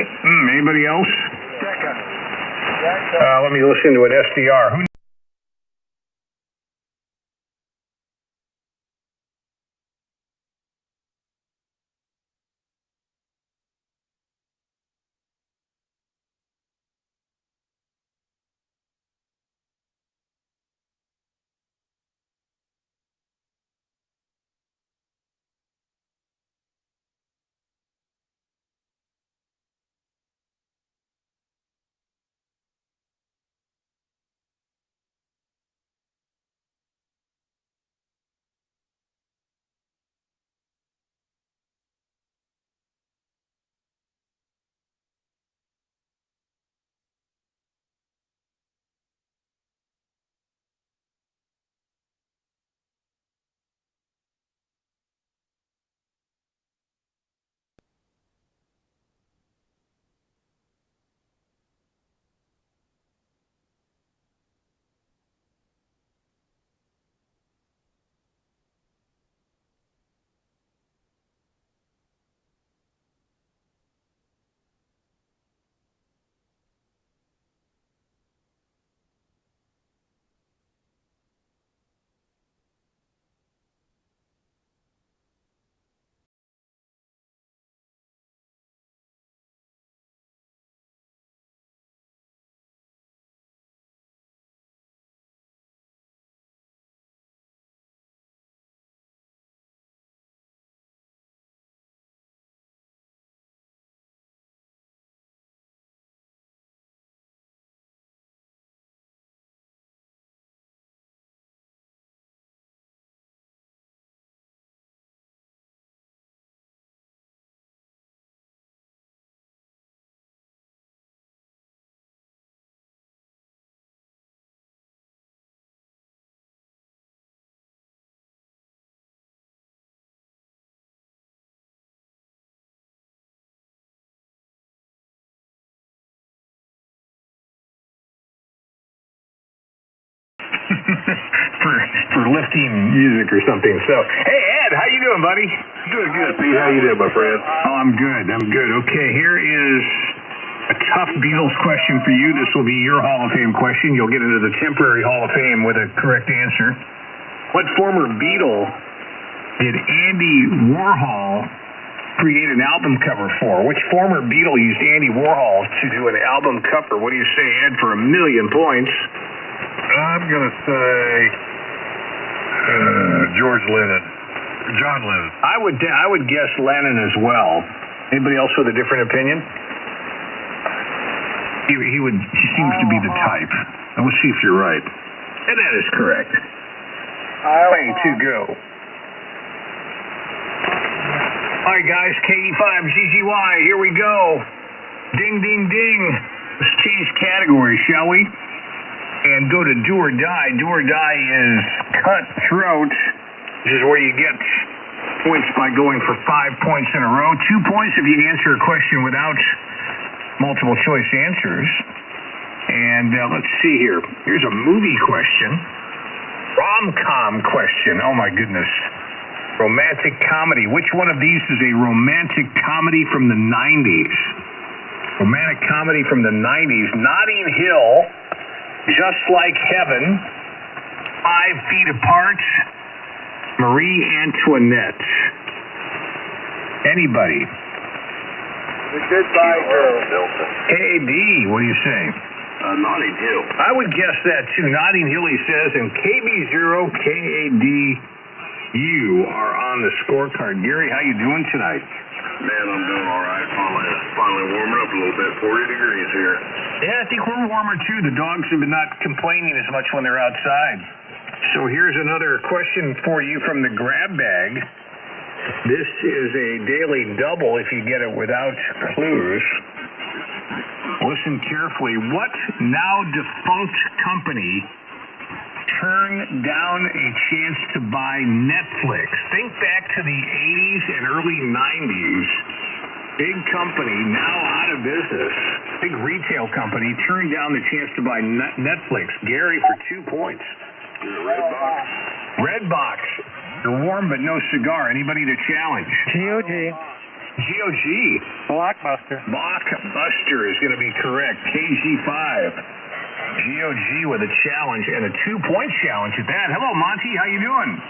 Anybody else? Let me listen to an SDR. Who for lifting music or something. So, hey Ed, how you doing, buddy? Doing good, Pete. How you doing, my friend? Oh, I'm good. Okay, here is a tough Beatles question for you. This will be your Hall of Fame question. You'll get into the temporary Hall of Fame with a correct answer. What former Beatle did Andy Warhol create an album cover for? Which former Beatle used Andy Warhol to do an album cover? What do you say, Ed, for 1,000,000 points? I'm going to say George Lennon. John Lennon. I would guess Lennon as well. Anybody else with a different opinion? He seems to be the type. And we'll see if you're right. And that is correct. Way to go. All right, guys, KE5GGY, here we go. Ding, ding, ding. Let's change categories, shall we? And go to do or die. Do or die is cutthroat. This is where you get points by going for 5 points in a row. 2 points if you answer a question without multiple choice answers. And let's see here. Here's a movie question. Rom-com question. Oh, my goodness. Romantic comedy. Which one of these is a romantic comedy from the 90s? Romantic comedy from the 90s. Notting Hill, Just Like Heaven, 5 Feet Apart, Marie Antoinette. Anybody? The Goodbye Girl. KD, what do you say? Notting Hill. I would guess that too. Notting Hill, he says, and KB0, KAD, you are on the scorecard. Gary, how you doing tonight? Man, I'm doing all right. Finally warming up a little bit. 40 degrees here. Yeah, I think we're warmer too. The dogs have been not complaining as much when they're outside. So here's another question for you from the grab bag. This is a daily double if you get it without clues. Listen carefully. What now defunct company turned down a chance to buy Netflix? Think back to the 80s and early 90s. Big company, now out of business. Big retail company turned down the chance to buy Netflix. Gary for 2 points. Redbox. Redbox. You're warm but no cigar. Anybody to challenge? GOG. GOG. Blockbuster. Blockbuster is going to be correct. KG5. GOG with a challenge and a 2-point challenge at that. Hello, Monty. How you doing?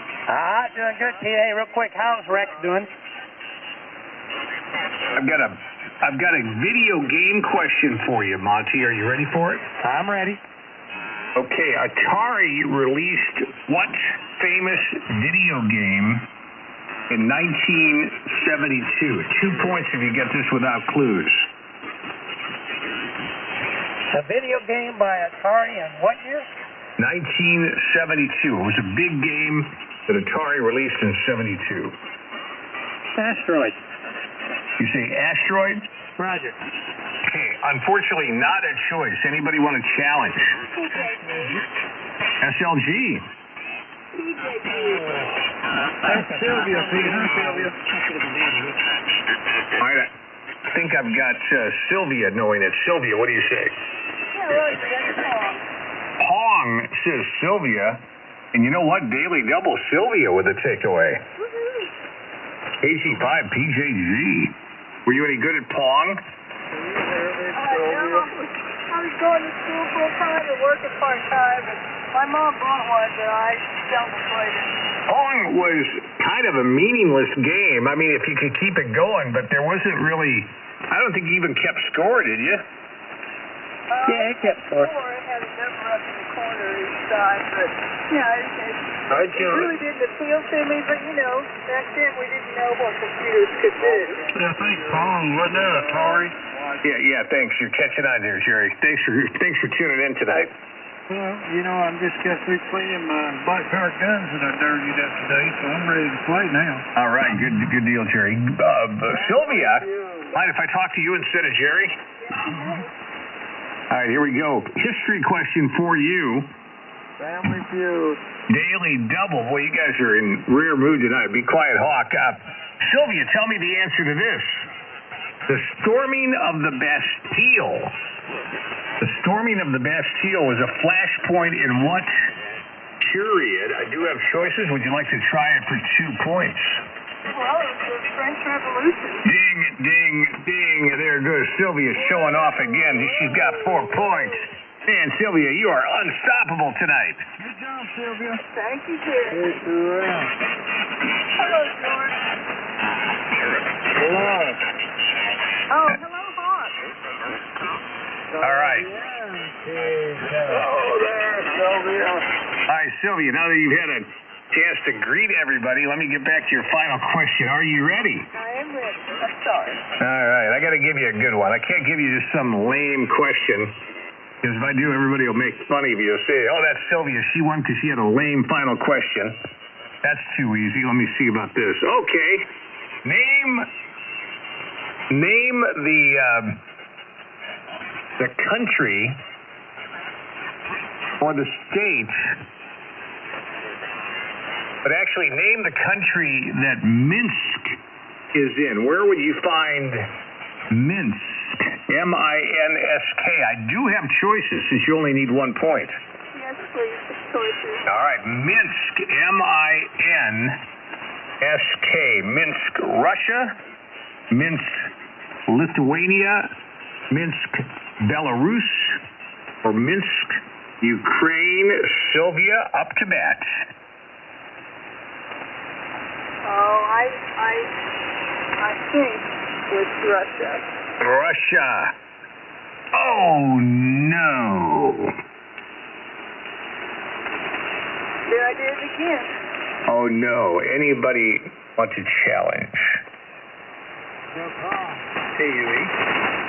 Doing good, Pete. Hey, real quick, how's Rex doing? I've got a video game question for you, Monty. Are you ready for it? I'm ready. Okay, Atari released what famous video game in 1972? 2 points if you get this without clues. A video game by Atari in what year? 1972. It was a big game that Atari released in 72. Asteroid. You say Asteroid? Roger. Okay, unfortunately not a choice. Anybody want a challenge? SLG. That's Sylvia, Pete. Huh, Sylvia? All right, I think I've got Sylvia knowing it. Sylvia, what do you say? Pong says Sylvia. And you know what? Daily Double Sylvia with a takeaway. KG5 PJG. Were you any good at Pong? I was going to school full time and working part time, and my mom bought one, but I seldom played it. Pong was kind of a meaningless game. I mean, if you could keep it going, but there wasn't really. I don't think you even kept score, did you? Yeah, it kept score. It had a number up in the corner each side, but yeah, it really didn't appeal to me. But you know, back then we didn't know what computers could do. I think Pong wasn't there, Atari. Yeah. Thanks. You're catching on there, Jerry. Thanks for tuning in tonight. Well, you know, I'm just got through cleaning my black power guns that I dirtied up today, so I'm ready to play now. All right, good deal, Jerry. Sylvia, mind if I talk to you instead of Jerry? All right, here we go. History question for you. Family Feud. Daily Double. Boy, you guys are in rare mood tonight. Be quiet, Hawk. Sylvia, tell me the answer to this. The storming of the Bastille. The storming of the Bastille was a flashpoint in what period? I do have choices. Would you like to try it for 2 points? Well, it was the French Revolution. Ding, ding, ding. There goes Sylvia showing off again. She's got 4 points. Man, Sylvia, you are unstoppable tonight. Good job, Sylvia. Thank you, Jerry. Hello, George. Hello. Oh, hello, Hawk. All right. Oh, there, Sylvia. All right, Sylvia, now that you've had a chance to greet everybody, let me get back to your final question. Are you ready? I am ready. I'm sorry. All right, I got to give you a good one. I can't give you just some lame question, because if I do, everybody will make fun of you. Say, oh, that's Sylvia. She won because she had a lame final question. That's too easy. Let me see about this. Okay. Name the country or the state, but actually name the country that Minsk is in. Where would you find Minsk? M-I-N-S-K. I do have choices since you only need 1 point. Yes, please. Choices. All right. Minsk, M-I-N-S-K. Minsk, Russia. Minsk, Lithuania. Minsk, Belarus. Or Minsk, Ukraine. Sylvia, up to bat. Oh, I think it's Russia. Russia. Oh, no. There I did it again. Oh, no. Anybody want to challenge? No problem.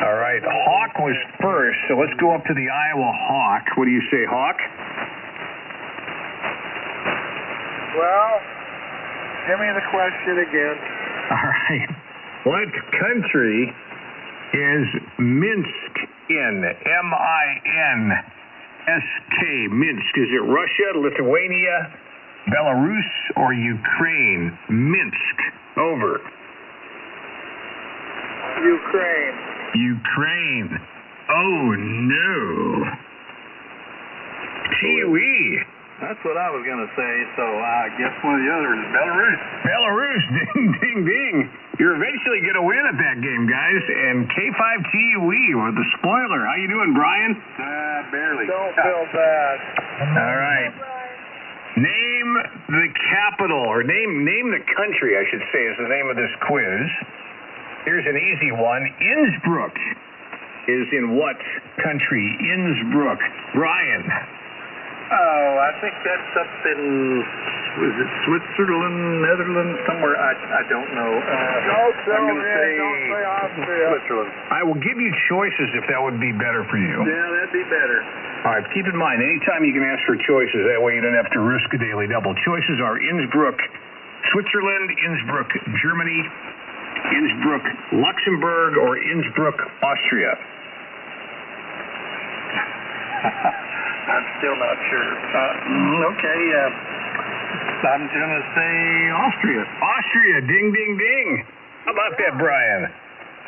All right. Hawk was first, so let's go up to the Iowa Hawk. What do you say, Hawk? Well, give me the question again. All right. What country is Minsk in? M-I-N-S-K. Minsk. Is it Russia, Lithuania, Belarus, or Ukraine? Minsk. Over. Ukraine. Ukraine. Oh, no. Gee-wee. That's what I was going to say, so I guess one of the others is Belarus. Belarus. Ding, ding, ding. You're eventually going to win at that game, guys. And K5TUE with the spoiler. How you doing, Brian? Barely. Don't feel bad. All right. Name the capital, or name the country, I should say, is the name of this quiz. Here's an easy one. Innsbruck is in what country? Innsbruck. Brian. Oh, I think that's up in, was it Switzerland, Netherlands, somewhere? I don't know. Don't I'm going to say Austria. Switzerland. I will give you choices if that would be better for you. Yeah, that'd be better. All right, keep in mind, anytime you can ask for choices, that way you don't have to risk a daily double. Choices are Innsbruck, Switzerland, Innsbruck, Germany, Innsbruck, Luxembourg, or Innsbruck, Austria. I'm still not sure. Okay, I'm going to say Austria. Austria, ding, ding, ding. How about that, Brian?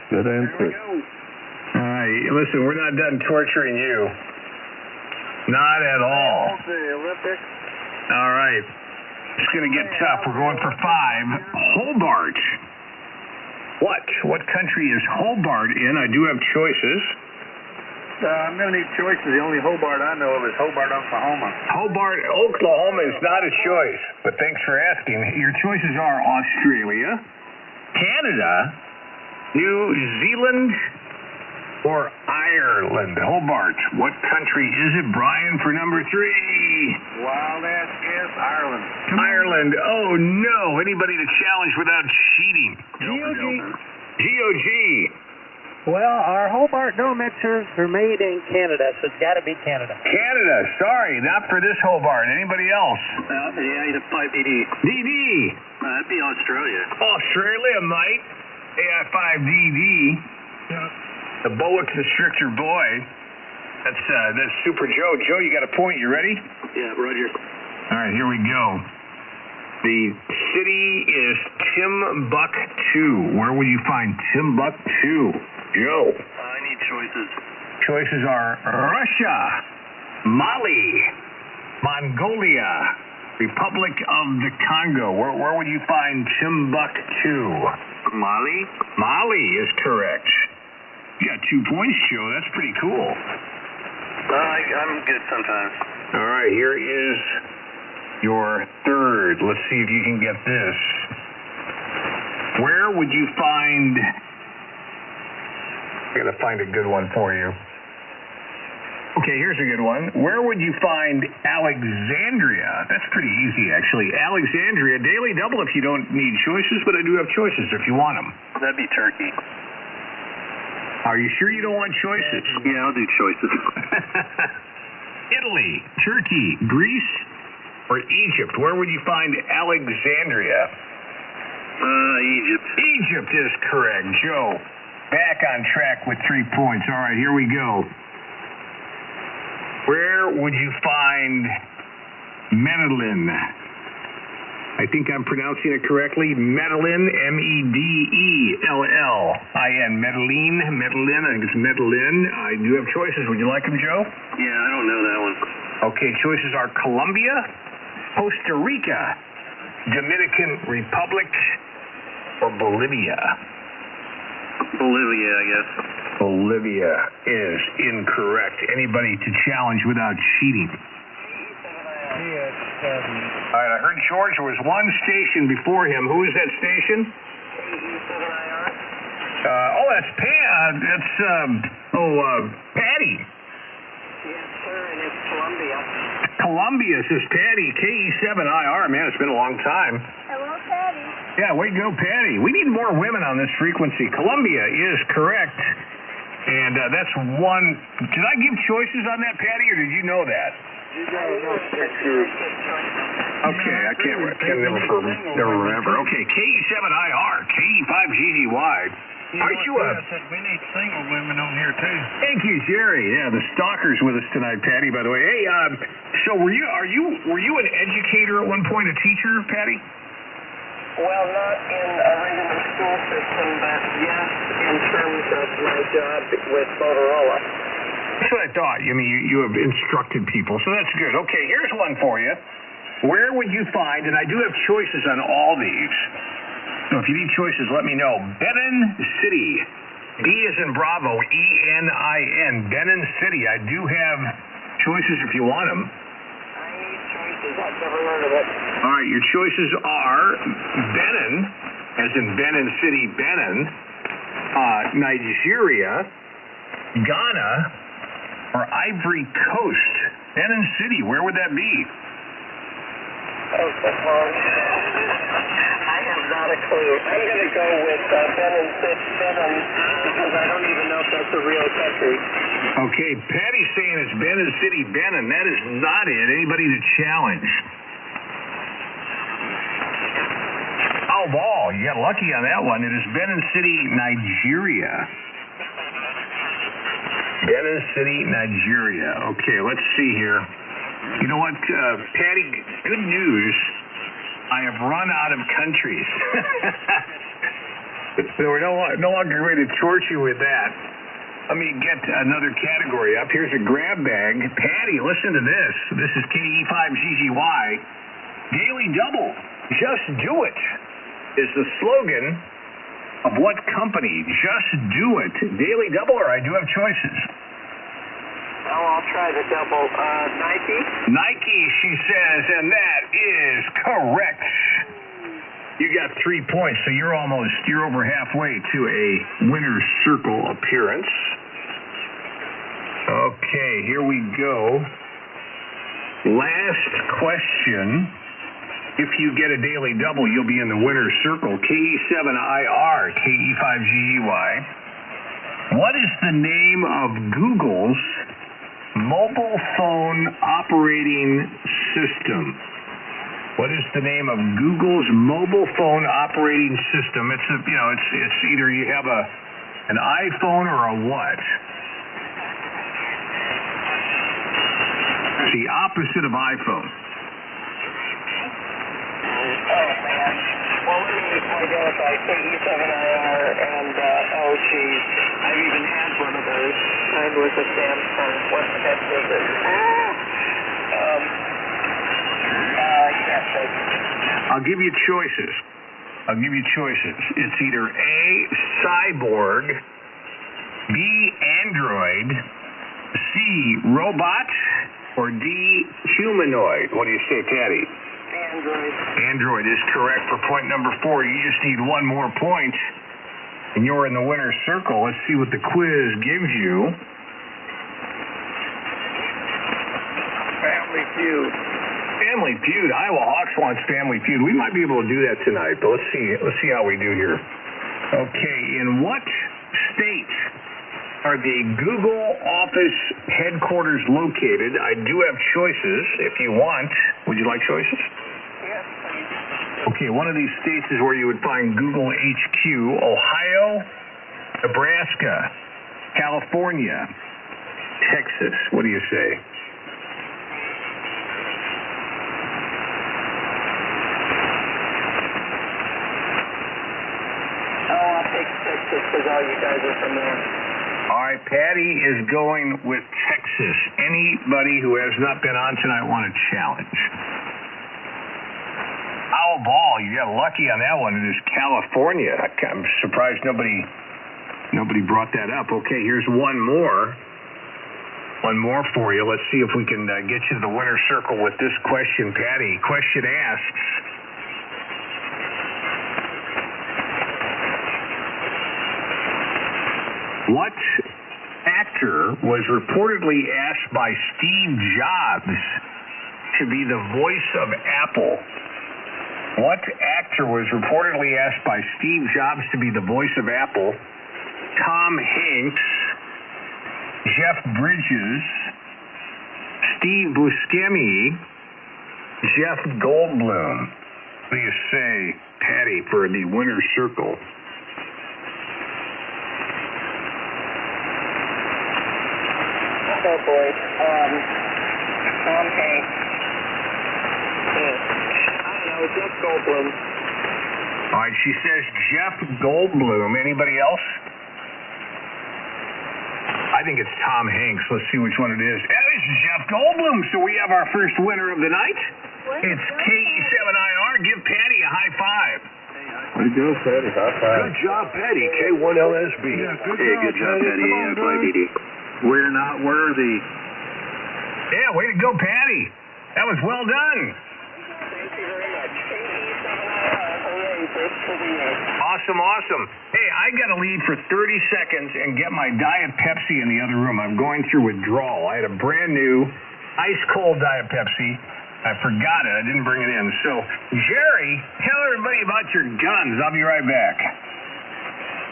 Good answer. All right, listen, we're not done torturing you. Not at all. The Olympics. All right. It's going to get tough. We're going for 5. Hobart. What country is Hobart in? I do have choices. I'm going to need choices. The only Hobart I know of is Hobart, Oklahoma. Hobart, Oklahoma is not a choice, but thanks for asking. Your choices are Australia, Canada, New Zealand, or Ireland. Hobart, what country is it, Brian, for number 3? Wild ass guess, Ireland. Ireland. Oh, no. Anybody to challenge without cheating? GOG. Well, our Hobart Dometers are made in Canada, so it's got to be Canada. Canada. Sorry, not for this Hobart. Anybody else? Yeah, the 5DD. DD. That'd be Australia. Australia, mate. AI5DD. The boa constrictor boy. That's Super Joe. Joe, you got a point. You ready? Yeah, Roger. All right, here we go. The city is Timbuktu. Where will you find Timbuktu? Joe. I need choices. Choices are Russia, Mali, Mongolia, Republic of the Congo. Where would you find Timbuktu? Mali? Mali is correct. You got 2 points, Joe. That's pretty cool. I'm good sometimes. All right, here is your third. Let's see if you can get this. Where would you find... I gotta find a good one for you. Okay, here's a good one. Where would you find Alexandria? That's pretty easy, actually. Alexandria, daily double if you don't need choices, but I do have choices if you want them. That'd be Turkey. Are you sure you don't want choices? Yeah, I'll do choices. Italy, Turkey, Greece, or Egypt? Where would you find Alexandria? Egypt. Egypt is correct. Joe, back on track with 3 points. All right, here we go. Where would you find Medellin? I think I'm pronouncing it correctly. Medellin, Medellin. Medellin, I think it's Medellin. I do have choices. Would you like them, Joe? Yeah, I don't know that one. Okay, choices are Colombia, Costa Rica, Dominican Republic, or Bolivia. Bolivia, I guess. Bolivia is incorrect. Anybody to challenge without cheating? All right, I heard George was one station before him. Who is that station? That's Patty. Yes, sir, and it's Columbia. Columbia says Patty. KE7IR. Man, it's been a long time. Hello, Patty. Yeah, way to go, Patty. We need more women on this frequency. Columbia is correct. And that's one. Did I give choices on that, Patty, or did you know that? Okay, I can't never remember. Okay, KE7IR, KE5GGY. Aren't you I said we need single women on here too. Thank you, Jerry. Yeah, the stalker's with us tonight, Patty, by the way. Hey, so were you an educator at one point, a teacher, Patty? Well, not in a regular school system, but yes, in terms of my job with Motorola. That's what I thought. I mean, you have instructed people, so that's good. Okay, here's one for you. Where would you find, and I do have choices on all these, So if you need choices, let me know. Benin City. B is in Bravo, E-N-I-N, Benin City. I do have choices if you want them. I need choices. I've never heard of it. All right, your choices are Benin, as in Benin City, Benin, Nigeria, Ghana, or Ivory Coast. Benin City, where would that be? Oh, that's wrong. I have not a clue. I'm going to go with Benin, because I don't even know if that's a real country. Okay, Patty's saying it's Benin City, Benin. That is not it. Anybody to challenge? Oh, ball. You got lucky on that one. It is Benin City, Nigeria. Benin City, Nigeria. Okay, let's see here. You know what, Patty, good news. I have run out of countries. So we're no longer going to torture you with that. Let me get another category up. Here's a grab bag. Patty, listen to this. This is KE5GGY. Daily Double. Just do it is the slogan of what company? Just do it. Daily Double, or I do have choices. Oh, I'll try the double. Nike? Nike, she says, and that is correct. You got 3 points, so you're over halfway to a winner's circle appearance. Okay, here we go. Last question. If you get a daily double, you'll be in the winner's circle. KE7IR, KE5GEY. What is the name of Google's mobile phone operating system? What is the name of Google's mobile phone operating system? It's either you have an iPhone or a what? It's the opposite of iPhone. Oh, man. Well, let me identify KE7IR and, oh, geez. I've even had one of those. Mine was a Samsung. What the heck was it? Yes. I'll give you choices. It's either A, Cyborg, B, Android, C, Robot, or D, Humanoid. What do you say, Patty? Android. Android is correct for point number 4. You just need one more point, and you're in the winner's circle. Let's see what the quiz gives you. Family Feud. Family Feud. Iowa Hawks wants Family Feud. We might be able to do that tonight, but let's see how we do here. Okay, in what state are the Google office headquarters located? I do have choices if you want. Would you like choices? Yes, please. Okay, one of these states is where you would find Google HQ. Ohio, Nebraska, California, Texas. What do you say? I'll take Texas because all you guys are from there. All right, Patty is going with Texas. Anybody who has not been on tonight want a challenge? Owl ball, you got lucky on that one. It is California. I'm surprised nobody brought that up. Okay, here's one more. One more for you. Let's see if we can get you to the winner's circle with this question, Patty. Question asks, what actor was reportedly asked by Steve Jobs to be the voice of Apple? What actor was reportedly asked by Steve Jobs to be the voice of Apple? Tom Hanks, Jeff Bridges, Steve Buscemi, Jeff Goldblum. What do you say, Patty, for the winner's circle? Oh, boy. Tom Hanks. I don't know, Jeff Goldblum. All right, she says Jeff Goldblum. Anybody else? I think it's Tom Hanks. Let's see which one it is. It's Jeff Goldblum. So we have our first winner of the night. It's KE7IR. Give Patty a high five. Way to go, Patty. High five. Good job, Patty. K1LSB. Good job, Patty. FIDD. We're not worthy. Yeah, way to go, Patty. That was well done. Thank you very much. Hooray, first for the year. Awesome. Hey, I got to leave for 30 seconds and get my Diet Pepsi in the other room. I'm going through withdrawal. I had a brand new ice-cold Diet Pepsi. I forgot it. I didn't bring it in. So, Jerry, tell everybody about your guns. I'll be right back.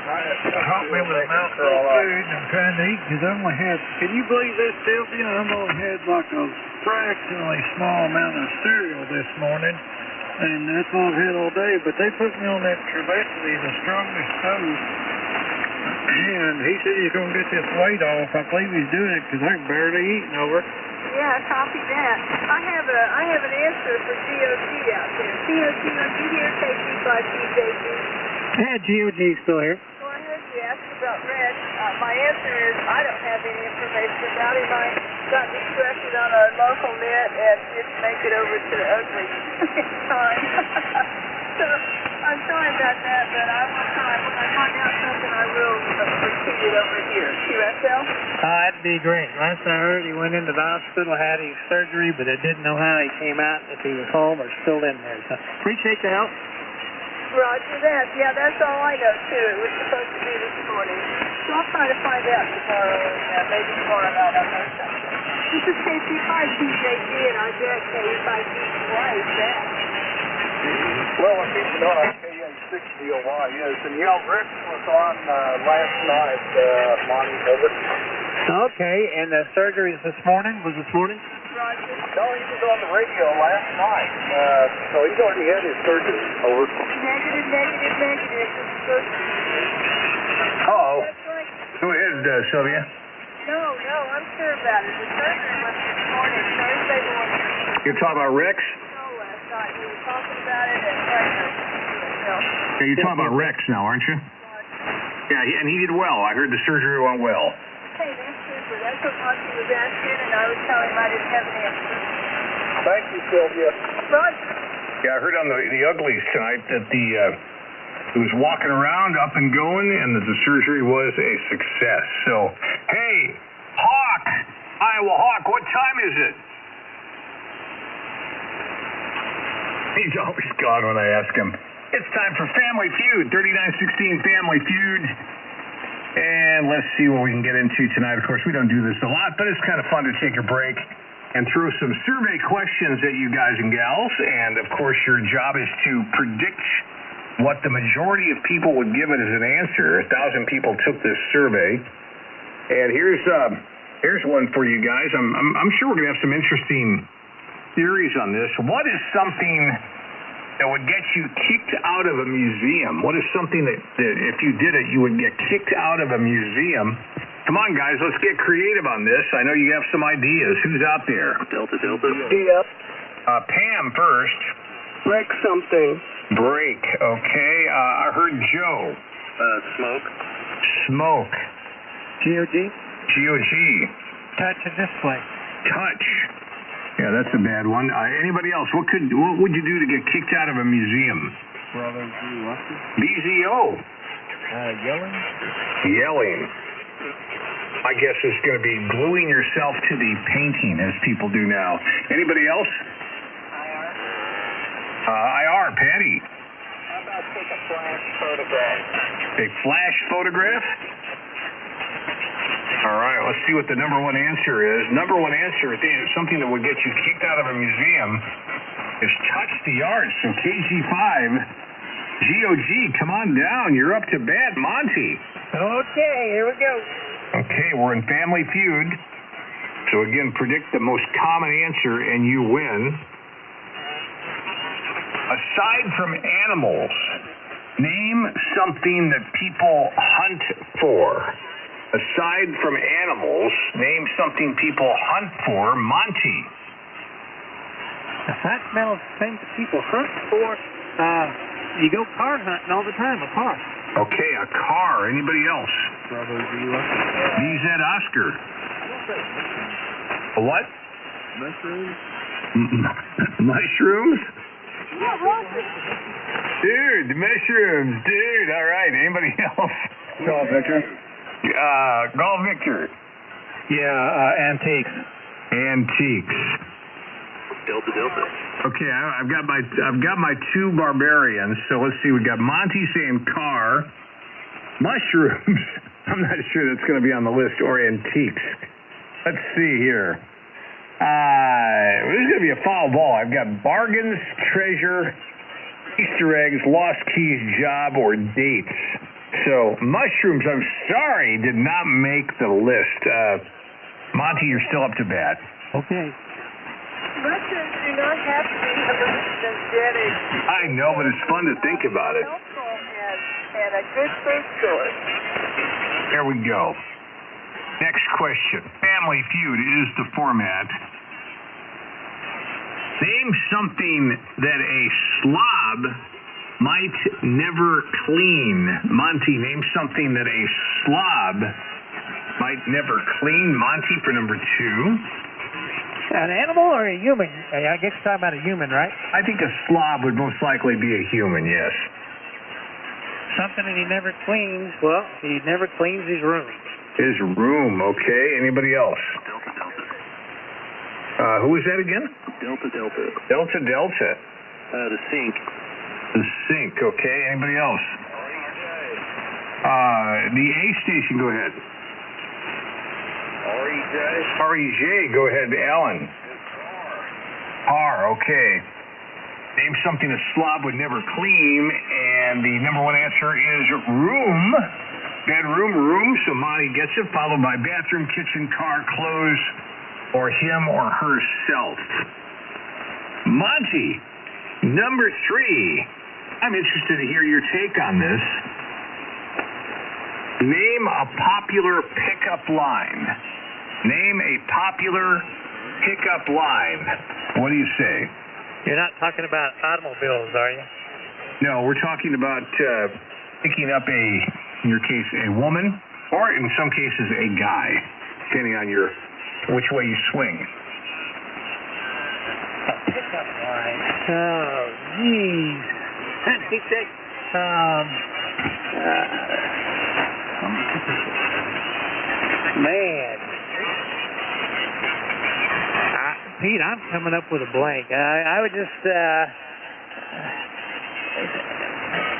Caught me with a mouthful of food and trying to eat because I only had, can you believe this, Sylvia? I only had like a fractionally small amount of cereal this morning, and that's all I've had all day. But they put me on that Trevecity, the strongest dose, and he said he's going to get this weight off. I believe he's doing it because I'm barely eating over it. Yeah, copy that. I have an answer for GOG out there. GOG, are you here? KG5TJG. Yeah, GOG still here. Go ahead, you asked about Red. My answer is I don't have any information about him. I got distracted on our local net and didn't make it over to the ugly in time. So I'm sorry about that, but I will try. When I find out something, I will repeat it over here. QSL? That'd be great. Last I heard, he went into the hospital, had his surgery, but I didn't know how he came out, if he was home or still in there. So appreciate the help. Roger that. Yeah, that's all I know, too. It was supposed to be this morning. So I'll try to find out tomorrow, and maybe tomorrow night I'll know something. This is KC5TJG, and I'm at KC5TJY. Is that? Well, I keep it on KA60OY, yes. And Rex was on last night, Monty, over. Okay, and the surgery is this morning? Was this morning? Roger. No, he was on the radio last night. So he's already had his surgery. Over. Negative. Uh-oh. That's right. Go ahead, Sylvia. No, I'm sure about it. The surgery was this morning, Thursday morning. You're talking about Rex? No, last night. We were talking about it at breakfast. Yeah, you're talking about Rex now, aren't you? Yeah, and he did well. I heard the surgery went well. Hey, that's super. That's what Monty was asking, and I was telling him I didn't have an answer. Thank you, Sylvia. Roger. Yeah, I heard on the uglies tonight that he was walking around up and going, and that the surgery was a success. So, hey, Hawk, Iowa Hawk, what time is it? He's always gone when I ask him. It's time for Family Feud, 3916 Family Feud. And let's see what we can get into tonight. Of course, we don't do this a lot, but it's kind of fun to take a break and throw some survey questions at you guys and gals. And, of course, your job is to predict what the majority of people would give it as an answer. 1,000 people took this survey. And here's one for you guys. I'm sure we're going to have some interesting theories on this. What is something that would get you kicked out of a museum? What is something that if you did it, you would get kicked out of a museum? Come on, guys, let's get creative on this. I know you have some ideas. Who's out there? Delta. Yep. Pam first. Break something. Break, okay. I heard Joe. Smoke. Smoke. GOG? GOG. Touch a display. Touch. Yeah, that's a bad one. Anybody else? What would you do to get kicked out of a museum? BZO. Yelling? Yelling. I guess it's going to be gluing yourself to the painting, as people do now. Anybody else? IR, Patty. How about take a flash photograph? A flash photograph? All right, let's see what the number one answer is. Number one answer is something that would get you kicked out of a museum is touch the arts. So KG5, GOG, come on down. You're up to bat, Monty. Okay, here we go. Okay, we're in Family Feud. So again, predict the most common answer and you win. Aside from animals, name something that people hunt for. Aside from animals, name something people hunt for. Monty. Aside from things that people hunt for, you go car hunting all the time, a car. Okay, a car. Anybody else? DZ Oscar. A what? Mushrooms. Mushrooms? Dude, the mushrooms, dude. All right. Anybody else? Call Victor. Call Victor. Yeah, antiques. Antiques. Delta. Okay, I've got my two barbarians. So let's see. We got Monty saying car, mushrooms. I'm not sure that's going to be on the list, or antiques. Let's see here. This is going to be a foul ball. I've got bargains, treasure, Easter eggs, lost keys, job, or dates. So mushrooms, I'm sorry, did not make the list. Monty, you're still up to bat. Okay. Mushrooms do not have to be hallucinogenic. I know, but it's fun to think about it. Helpful and a good food source. There we go. Next question. Family Feud is the format. Name something that a slob might never clean. Monty, name something that a slob might never clean. Monty for number 2. An animal or a human? I guess you're talking about a human, right? I think a slob would most likely be a human, yes. Something that he never cleans. Well, he never cleans his room. His room, okay. Anybody else? Who was that again? Delta. Delta. The sink. The sink, okay. Anybody else? The A station, go ahead. REJ, go ahead, Alan. R, okay. Name something a slob would never clean, and the number 1 answer is room. Bedroom, room, so Monty gets it, followed by bathroom, kitchen, car, clothes, or him or herself. Monty, number 3. I'm interested to hear your take on this. Name a popular pickup line. Name a popular pickup line. What do you say? You're not talking about automobiles, are you? No, we're talking about picking up in your case, a woman, or in some cases, a guy, depending on which way you swing. Pickup line. Oh, geez. Man. Pete, I'm coming up with a blank. I would just,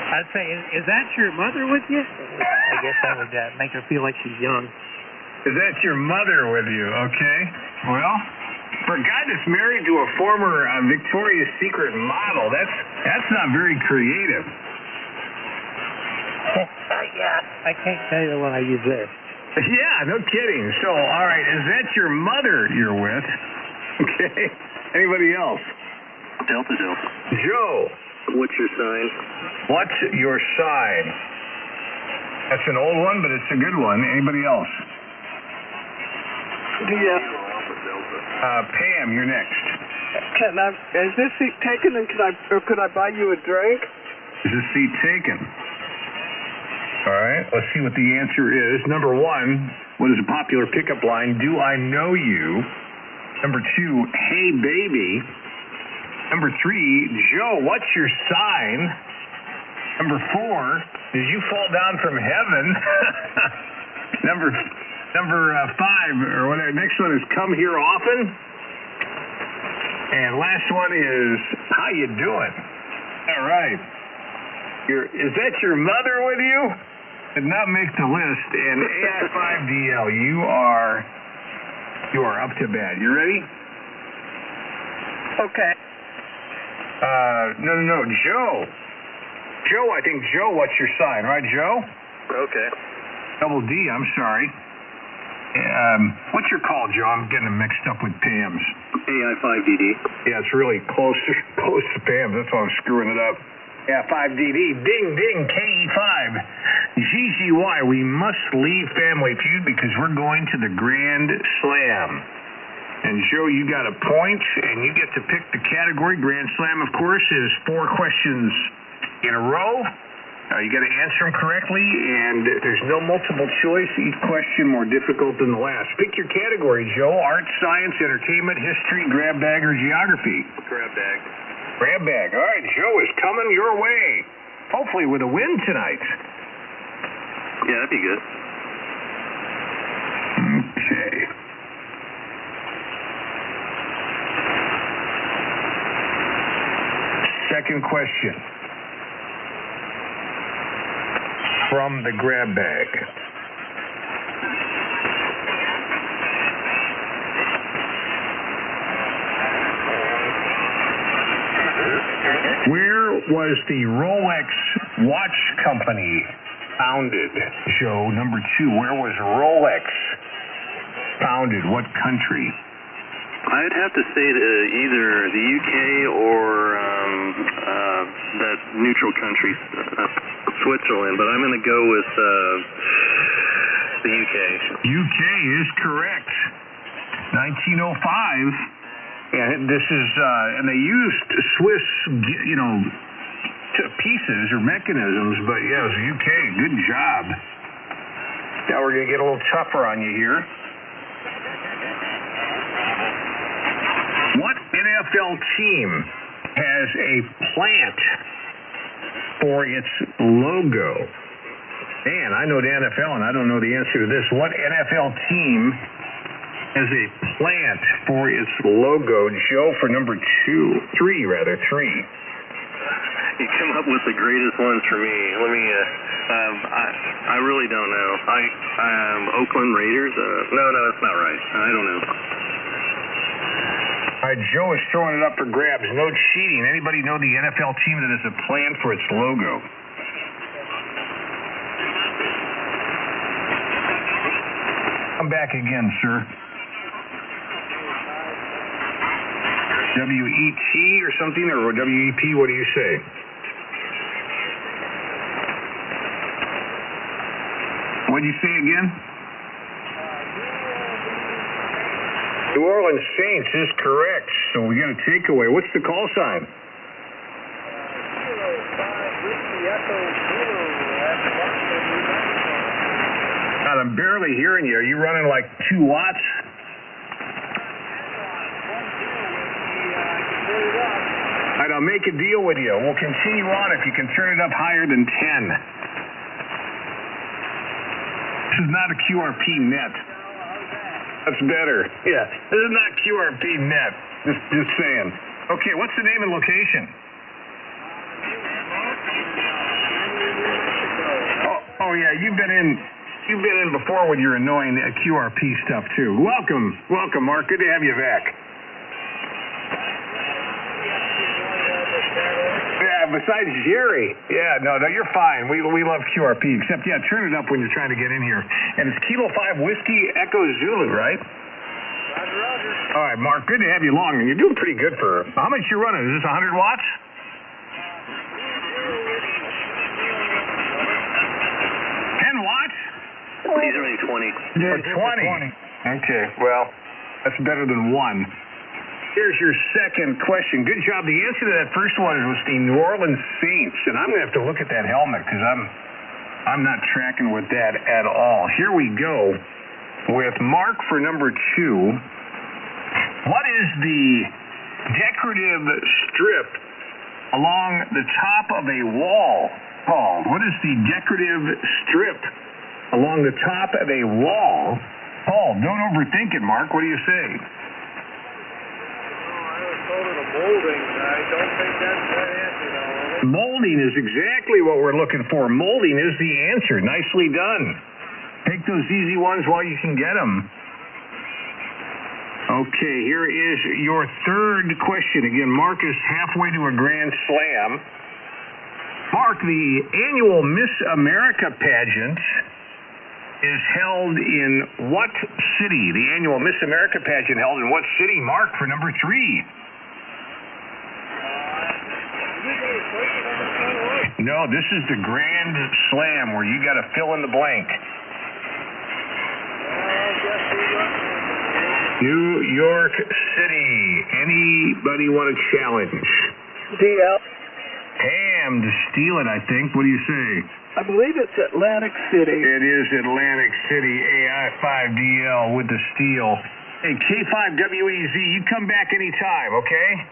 I'd say, is that your mother with you? I guess I would make her feel like she's young. Is that your mother with you? Okay. Well, for a guy that's married to a former Victoria's Secret model, that's not very creative. Yeah, I can't tell you when I use this. Yeah, no kidding. So, all right, is that your mother you're with? Okay. Anybody else? Delta. Joe. What's your sign? What's your sign? That's an old one, but it's a good one. Anybody else? Pam, you're next. Is this seat taken, and could I buy you a drink? Is this seat taken? All right, let's see what the answer is. Number 1, what is a popular pickup line? Do I know you? Number 2, hey baby. Number 3, Joe, what's your sign? Number 4, did you fall down from heaven? Number 5, or whatever. Next one is come here often. And last one is how you doing? All right. Is that your mother with you? Did not make the list. And AI5DL, you are up to bat. You ready? Okay. No. Joe, I think Joe, what's your sign? Right, Joe? Okay. Double D, I'm sorry. What's your call, Joe? I'm getting them mixed up with Pam's. AI5DD. Yeah, it's really close to Pam's. That's why I'm screwing it up. Yeah, 5DD. Ding, ding, KE5. GGY, we must leave Family Feud because we're going to the Grand Slam. And Joe, you got a point, and you get to pick the category. Grand Slam, of course, is 4 questions in a row. You got to answer them correctly, and there's no multiple choice. Each question more difficult than the last. Pick your category, Joe. Art, science, entertainment, history, grab bag, or geography. Grab bag. Grab bag. All right, Joe is coming your way. Hopefully with a win tonight. Yeah, that'd be good. Okay. Second question. From the grab bag. Where was the Rolex watch company founded? Joe, number 2, where was Rolex founded? What country? I'd have to say either the UK or that neutral country, Switzerland, but I'm going to go with the UK. UK is correct. 1905. And this is, and they used Swiss, pieces or mechanisms, but yeah, it was UK. Good job. Now we're going to get a little tougher on you here. What NFL team has a plant for its logo? Man, I know the NFL, and I don't know the answer to this. What NFL team has a plant for its logo? Joe for number 3. You come up with the greatest ones for me. Let me, I really don't know. Oakland Raiders? No, that's not right. I don't know. All right, Joe is throwing it up for grabs. No cheating. Anybody know the NFL team that has a plan for its logo? Come back again, sir. WET or something, or WEP? What do you say? What did you say again? New Orleans Saints is correct. So we got a takeaway. What's the call sign? God, I'm barely hearing you. Are you running like 2 watts? All right, I'll make a deal with you. We'll continue on if you can turn it up higher than 10. This is not a QRP net. That's better. Yeah, this is not QRP net. Just saying. Okay, what's the name and location? Oh yeah, you've been in before with your annoying QRP stuff too. Welcome, Mark. Good to have you back. Yeah, besides Jerry. Yeah, no, you're fine. We love QRP, except, yeah, turn it up when you're trying to get in here. And it's Kilo 5 Whiskey Echo Zulu, right? Roger. All right, Mark, good to have you along. And you're doing pretty good for, how much you running? Is this 100 watts? 10 watts? These are only 20. Or 20. Okay, well, that's better than 1. Here's your second question. Good job. The answer to that first one was the New Orleans Saints, and I'm going to have to look at that helmet because I'm not tracking with that at all. Here we go with Mark for number 2. What is the decorative strip along the top of a wall called? What is the decorative strip along the top of a wall called? Don't overthink it, Mark. What do you say? Molding. I don't think that's the answer, though. Molding is exactly what we're looking for. Molding is the answer. Nicely done. Take those easy ones while you can get them. Okay, here is your third question. Again, Mark is halfway to a grand slam. Mark, the annual Miss America pageant is held in what city? The annual Miss America pageant held in what city? Mark for number 3. No, this is the Grand Slam where you got to fill in the blank. New York City. Anybody want a challenge? DL. Ham to steal it, I think. What do you say? I believe it's Atlantic City. It is Atlantic City. AI5DL with the steal. Hey, K5WEZ, you come back anytime, okay?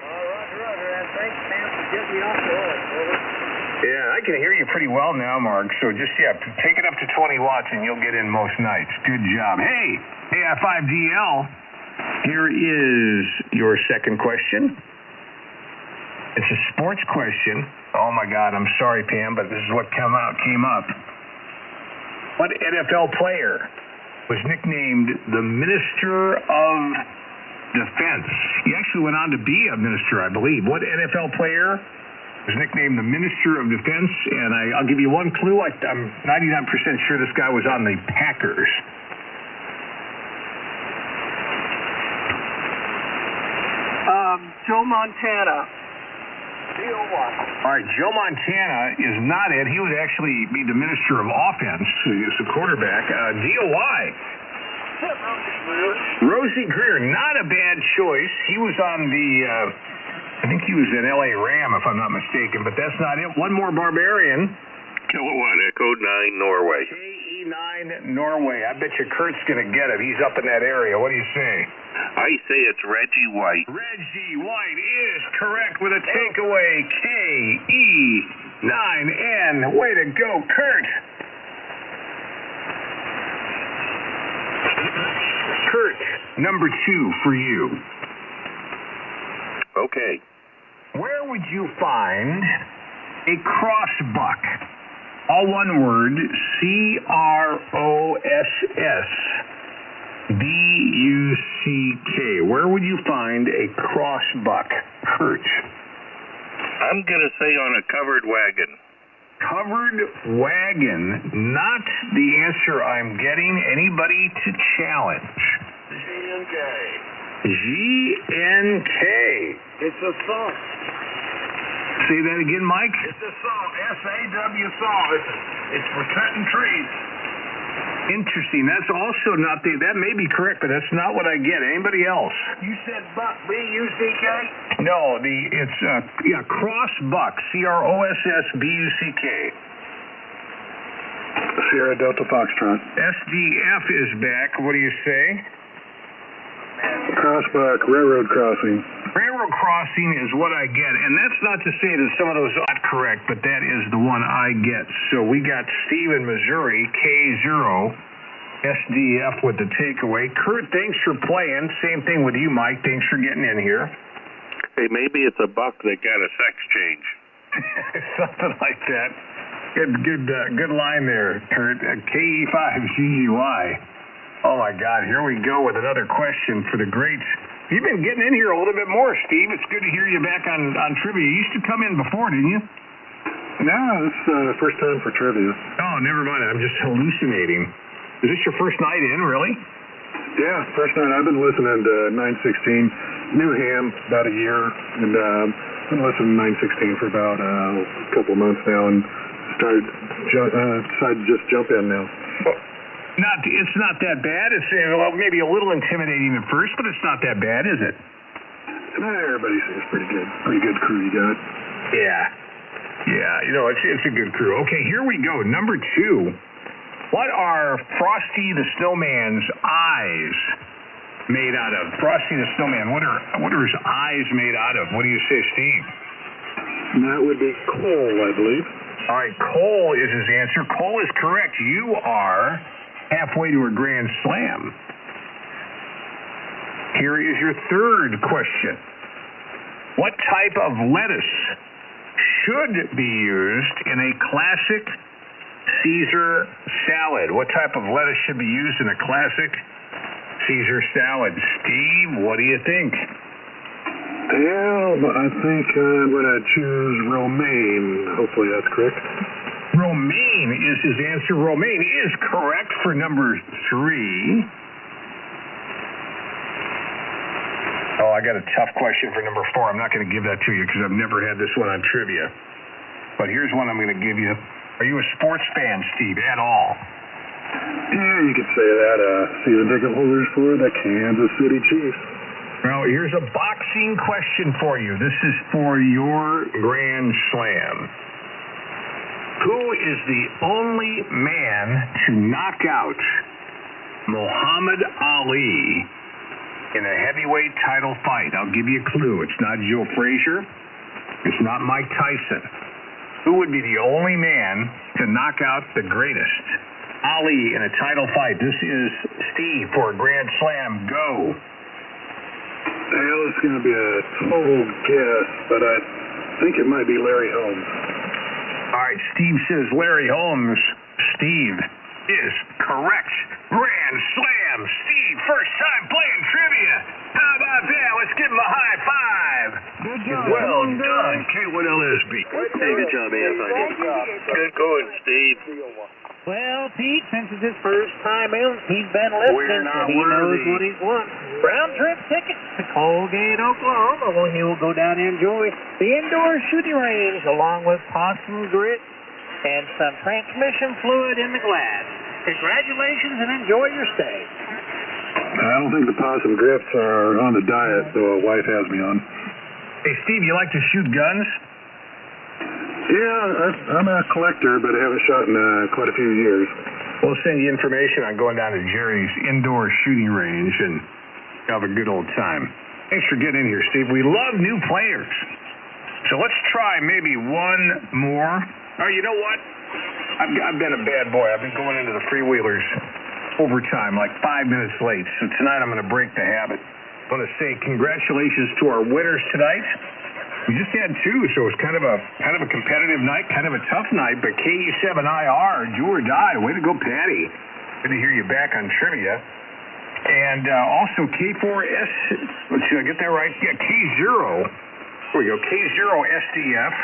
Roger. Thanks, man, for getting me off the line, brother. Yeah, I can hear you pretty well now, Mark. So just, take it up to 20 watts and you'll get in most nights. Good job. Hey, AI5DL, here is your second question. It's a sports question. Oh, my God, I'm sorry, Pam, but this is what came up. What NFL player was nicknamed the Minister of Defense? He actually went on to be a minister, I believe. What NFL player was nicknamed the Minister of Defense? And I'll give you one clue. I'm 99% sure this guy was on the Packers. Joe Montana. All right, Joe Montana is not it. He would actually be the Minister of Offense. He's the quarterback. DOY. Rosie Greer, not a bad choice. He was on the, I think he was an LA Ram, if I'm not mistaken, but that's not it. One more Barbarian. Kilowatt Echo 9 Norway. KE9 Norway. I bet you Kurt's going to get it. He's up in that area. What do you say? I say it's Reggie White. Reggie White is correct with a takeaway. KE9N. Way to go, Kurt. Kurt, number 2 for you. Okay. Where would you find a crossbuck? All one word, CROSSBUCK. Where would you find a crossbuck? Kurt. I'm going to say on a covered wagon. Covered wagon, not the answer I'm getting. Anybody to challenge? GNK. It's a song. Say that again, Mike. It's a song. SAW song. It's for cutting trees. Interesting. That's also not that may be correct, but that's not what I get. Anybody else? You said buck, B-U-C-K? No, it's crossbuck, CROSSBUCK. Sierra Delta Foxtrot. SDF is back. What do you say? Crossbuck, railroad crossing. Railroad crossing is what I get, and that's not to say that some of those are not correct, but that is the one I get. So we got Steve in Missouri, K0, SDF with the takeaway. Kurt, thanks for playing. Same thing with you, Mike. Thanks for getting in here. Hey, maybe it's a buck that got a sex change. Something like that. Good line there, Kurt. KE5GGY. Oh, my God. Here we go with another question for the greats. You've been getting in here a little bit more, Steve. It's good to hear you back on trivia. You used to come in before, didn't you? No, this is the first time for trivia. Oh, never mind. I'm just hallucinating. Is this your first night in, really? Yeah, first night. I've been listening to 916. Knew him about a year, and been listening to 916 for about a couple months now, and decided to just jump in now. It's not that bad. It's maybe a little intimidating at first, but it's not that bad, is it? Everybody says pretty good. Pretty good crew you got. Yeah. It's a good crew. Okay, here we go. Number 2. What are Frosty the Snowman's eyes made out of? Frosty the Snowman. What are his eyes made out of? What do you say, Steve? That would be coal, I believe. All right, coal is his answer. Coal is correct. You are halfway to a grand slam. Here is your third question. What type of lettuce should be used in a classic Caesar salad? What type of lettuce should be used in a classic Caesar salad? Steve, what do you think? Well, I think I'm going to choose romaine. Hopefully that's correct. Romaine is his answer. Romaine is correct for number 3. Oh, I got a tough question for number 4. I'm not going to give that to you because I've never had this one on trivia. But here's one I'm going to give you. Are you a sports fan, Steve, at all? Yeah, you could say that. Season ticket holders for the Kansas City Chiefs. Well, here's a boxing question for you. This is for your Grand Slam. Who is the only man to knock out Muhammad Ali in a heavyweight title fight? I'll give you a clue. It's not Joe Frazier. It's not Mike Tyson. Who would be the only man to knock out the greatest? Ali in a title fight. This is Steve for a Grand Slam. Go. Well, it's going to be a total guess, but I think it might be Larry Holmes. All right, Steve says Larry Holmes. Steve is correct. Grand Slam. Steve, first time playing trivia. How about that? Let's give him a high five. Good job. Well done, K1LSB. Hey, good job, AFID. Good going, Steve. Well, Pete, since it's his first time out, he's been listening, We're not so he knows worthy. what he's won. Round-trip tickets to Colgate, Oklahoma, where he will go down and enjoy the indoor shooting range, along with possum grit and some transmission fluid in the glass. Congratulations and enjoy your stay. I don't think the possum grits are on the diet, though a wife has me on. Hey, Steve, you like to shoot guns? Yeah, I'm a collector, but I haven't shot in quite a few years. We'll send you information on going down to Jerry's indoor shooting range and have a good old time. Thanks for getting in here, Steve. We love new players. So let's try maybe one more. Oh, you know what? I've been a bad boy. I've been going into the freewheelers overtime, like 5 minutes late. So tonight I'm going to break the habit. I want to say congratulations to our winners tonight. We just had two, so it was kind of a competitive night, kind of a tough night. But KE7IR, do or die. Way to go, Patty. Good to hear you back on trivia. And also K4S. Let's see, I get that right? Yeah, K0. There we go. K0SDF.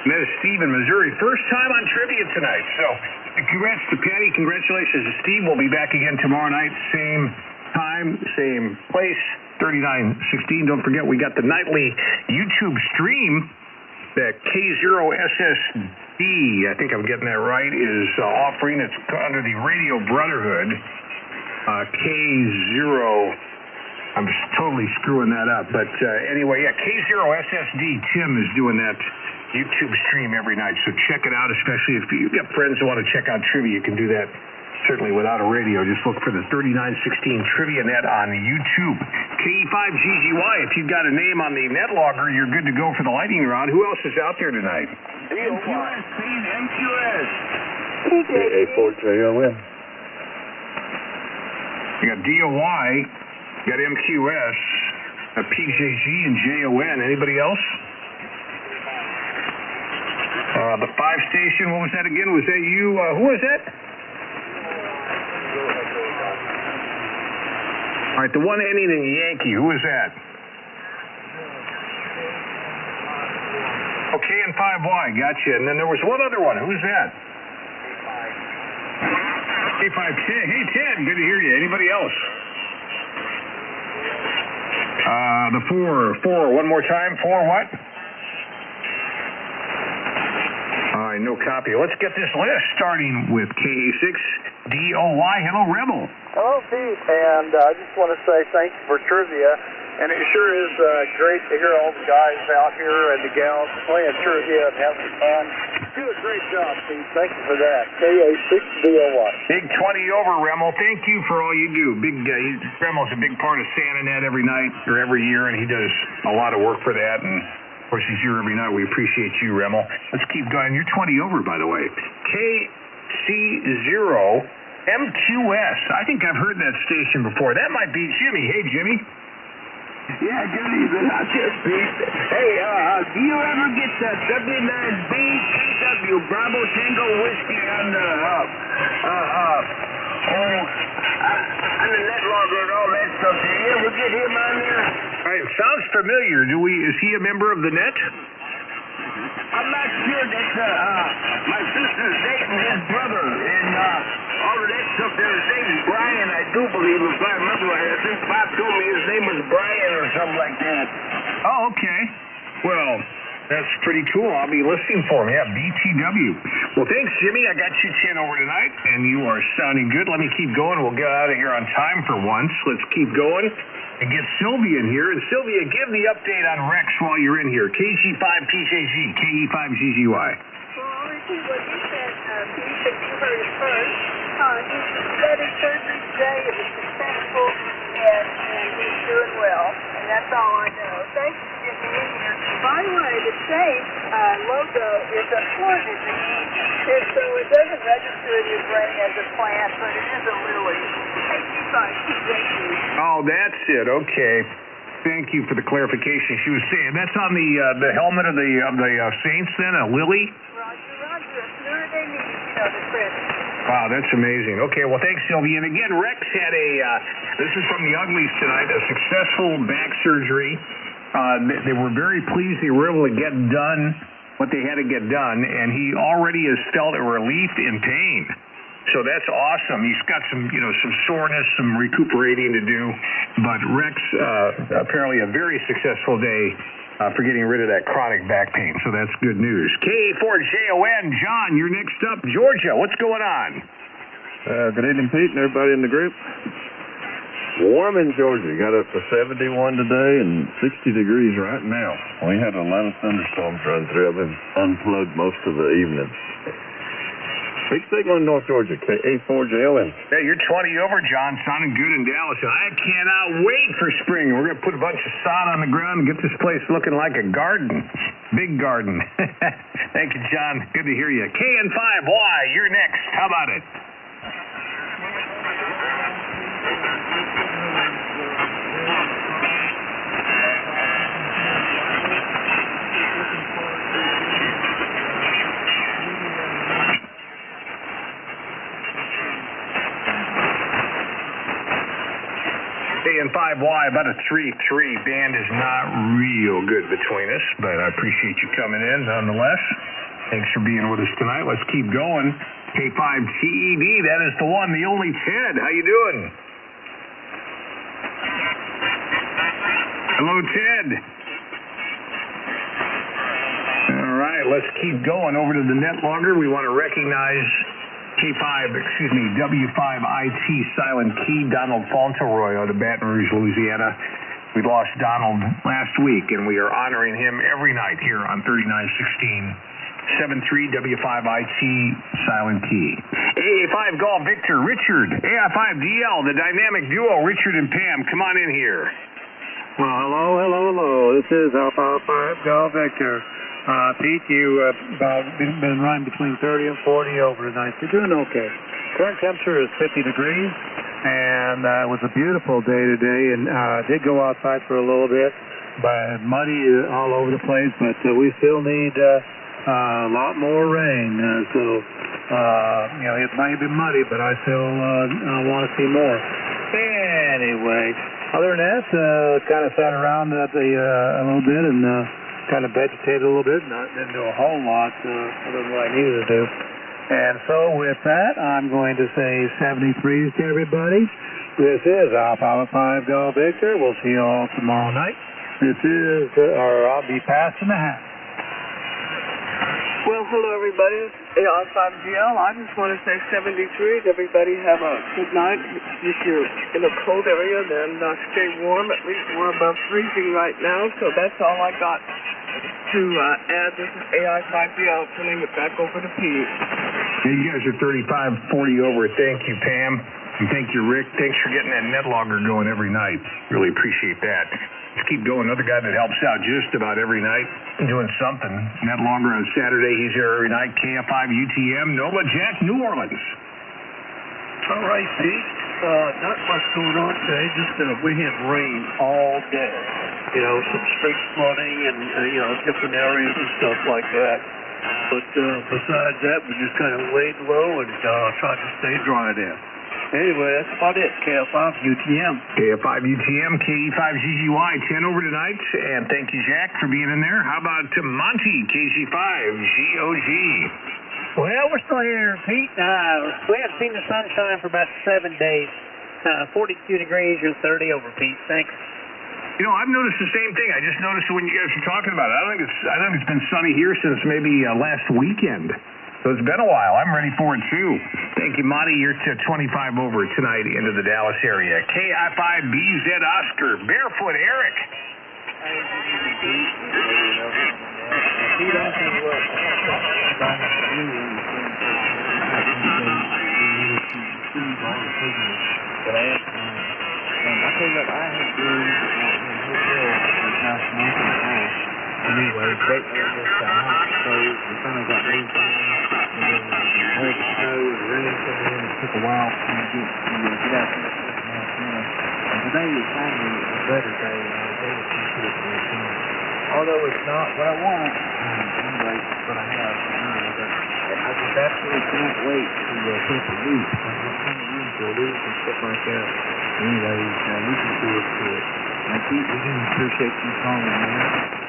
And that is Steve in Missouri. First time on trivia tonight. So congrats to Patty. Congratulations to Steve. We'll be back again tomorrow night. Same time, same place. 3916. Don't forget, we got the nightly YouTube stream. The K0SSD, I think I'm getting that right, is offering. It's under the Radio Brotherhood. K0, I'm totally screwing that up. But anyway, yeah, K0SSD, Tim is doing that YouTube stream every night. So check it out, especially if you've got friends who want to check out trivia. You can do that certainly without a radio. Just look for the 3916 Trivia Net on YouTube. KE5GGY, if you've got a name on the net logger, you're good to go for the lightning round. Who else is out there tonight? MQS, Steve, MQS. A4JON. You got DOY, you got MQS, PJG, and JON. Anybody else? The 5 station, what was that again? Was that you? Who was that? All right, the one ending in Yankee, who was that? Okay, and 5Y, gotcha. And then there was one other one. Who's that? K5 Ted. Hey, Ted, good to hear you. Anybody else? The 4, one more time. 4 what? All right, no copy. Let's get this list starting with KA6DOY. Hello, Rebel. Hello, Pete, and I just want to say thanks for trivia, and it sure is great to hear all the guys out here and the gals playing trivia and having fun. Do a great job, Pete. Thank you for that. KA6DOY. Big 20 over, Remmel. Thank you for all you do. Remmel's a big part of SantaNet every night or every year, and he does a lot of work for that. And of course, he's here every night. We appreciate you, Remmel. Let's keep going. You're 20 over, by the way. KC0MQS. I think I've heard that station before. That might be Jimmy. Hey, Jimmy. Yeah, good evening. How's it, Pete? Hey, do you ever get the W9B KW Bravo Tango Whiskey on the net logger and all that stuff? Did you ever get him on there? All right, sounds familiar. Is he a member of the net? I'm not sure. That's my sister's dating his brother, and all of that stuff there. His name is Brian, I do believe, if I remember right. I think Bob told me his name was Brian or something like that. Oh, okay. Well, that's pretty cool. I'll be listening for him. Yeah, BTW. Well, thanks, Jimmy. I got you 10 over tonight, and you are sounding good. Let me keep going. We'll get out of here on time for once. Let's keep going and get Sylvia in here. And Sylvia, give the update on Rex while you're in here. KG5PJG, KE5GGY. Well, I'll repeat what you said, Pete, but you heard it first. He had his surgery today. It was successful, and he's doing well. And that's all I know. Thanks for getting me in here. by the way, the same logo is a plant, and so it doesn't register in your brain as a plant, but it is a lily. Oh, that's it. Okay. Thank you for the clarification. She was saying that's on the helmet of the Saints. Then a lily. Roger. The print. Wow, that's amazing. Okay, well, thanks, Sylvia. And again, Rex had this is from the Uglies tonight, a successful back surgery. They were very pleased they were able to get done what they had to get done, and he already has felt a relief in pain. So that's awesome. He's got some soreness, some recuperating to do. But Rex, apparently a very successful day for getting rid of that chronic back pain. So that's good news. K4JON, John, you're next up. Georgia, what's going on? Good evening, Pete, and everybody in the group. Warm in Georgia. Got up to 71 today and 60 degrees right now. We had a lot of thunderstorms run through. I've been unplugged most of the evening. Big signal in North Georgia, K84JLN. Hey, you're 20 over, John. Sounding good in Dallas. I cannot wait for spring. We're going to put a bunch of sod on the ground and get this place looking like a garden. Big garden. Thank you, John. Good to hear you. KN5Y, you're next. How about it? And 5Y, about a 3-3. Band is not real good between us, but I appreciate you coming in nonetheless. Thanks for being with us tonight. Let's keep going. K5TED, that is the one, the only Ted. How you doing? Hello, Ted. All right, let's keep going over to the net logger. We want to recognize W5IT Silent Key, Donald Fauntleroy out of Baton Rouge, Louisiana. We lost Donald last week, and we are honoring him every night here on 3916 73 W5IT Silent Key. AA5 Golf Victor, Richard, AI5DL, the dynamic duo, Richard and Pam, come on in here. Well, hello. This is Alpha 5 Golf Victor. Pete, you been running between 30 and 40 over tonight. You're doing okay. Current temperature is 50 degrees, and it was a beautiful day today, and did go outside for a little bit, but muddy all over the place, but we still need a lot more rain, so it may be muddy, but I still want to see more. Anyway, other than that, kind of sat around a little bit and kind of vegetated a little bit, didn't do a whole lot other than what I needed to do. And so with that, I'm going to say 73s to everybody. This is Alpha 5 Golf Victor. We'll see you all tomorrow night. This is, I'll be passing the hat. Well, hello, everybody. AI5GL. I just want to say 73. Everybody have a good night. If you're in a cold area, then stay warm. At least we're above freezing right now, so that's all I got to add. This is AI5GL, turning it back over to Pete. Hey, you guys are 35-40 over. Thank you, Pam. And thank you, Rick. Thanks for getting that net logger going every night. Really appreciate that. Let's keep going. Another guy that helps out just about every night, doing something. Net logger on Saturday. He's here every night. KF5 UTM, Nola Jack, New Orleans. All right, Pete. Not much going on today. Just we had rain all day. Some street flooding and different areas and stuff like that. But besides that, we just kind of laid low and tried to stay dry there. Anyway, that's about it. KF5 UTM. KF5 UTM, KE5GGY, 10 over tonight. And thank you, Jack, for being in there. How about Monty, KG5GOG? Well, we're still here, Pete. We haven't seen the sunshine for about 7 days. 42 degrees, you're 30 over, Pete. Thanks. I've noticed the same thing. I just noticed it when you guys were talking about it. I think it's been sunny here since maybe last weekend. So it's been a while. I'm ready for it, too. Thank you, Monty. You're to 25 over tonight into the Dallas area. KI5BZ Oscar, Barefoot Eric. I tell you what, I have been in hotels for the past month and a half, and anyway, waiting on this house closed. We finally got moved on. And then all the snow and rain coming in. It took a while to get out there. And today is finally a better day. And I really appreciate it for the team. Although it's not what I want, anyway, it's what I have. But I just absolutely can't wait to put the roof. I'm not trying to use the roof and stuff like that. Anyways, looking forward to it. I really appreciate you calling, man.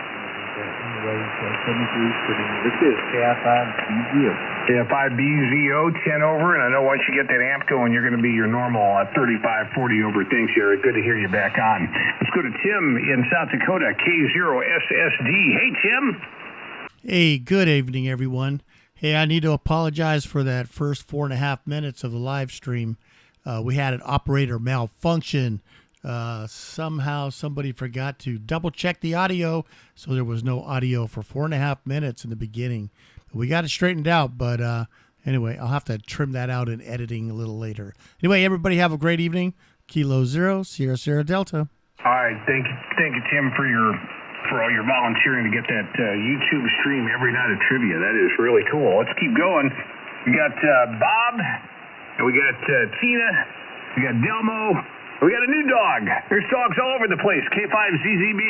Anyways, send me through for this is KI5BZO. KI5BZO, 10 over, and I know once you get that amp going, you're going to be your normal 35, 40 over. Thanks, Eric. Good to hear you back on. Let's go to Tim in South Dakota, K0SSD. Hey, Tim. Hey, good evening, everyone. Hey, I need to apologize for that first 4.5 minutes of the live stream. We had an operator malfunction. Somehow somebody forgot to double check the audio, so there was no audio for 4.5 minutes in the beginning. We got it straightened out, but anyway, I'll have to trim that out in editing a little later. Anyway, everybody have a great evening. Kilo 0, Sierra Sierra Delta. All right, thank you, Tim, for all your volunteering to get that YouTube stream every night of trivia. That is really cool. Let's keep going. We got Bob, and we got Tina, we got Delmo. We got a new dog. There's dogs all over the place. K5ZZB.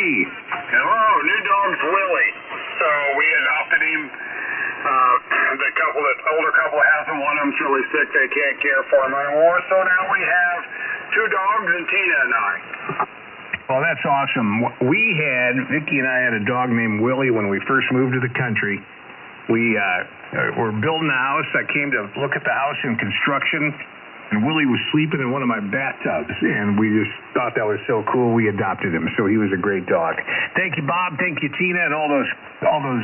Hello, new dog's Willie. So we adopted him. The older couple has him. One of them's really sick. They can't care for him anymore. So now we have 2 dogs and Tina and I. Well, that's awesome. Vicki and I had a dog named Willie when we first moved to the country. We were building a house. I came to look at the house in construction. And Willie was sleeping in one of my bathtubs, and we just thought that was so cool. We adopted him, so he was a great dog. Thank you, Bob. Thank you, Tina, and all those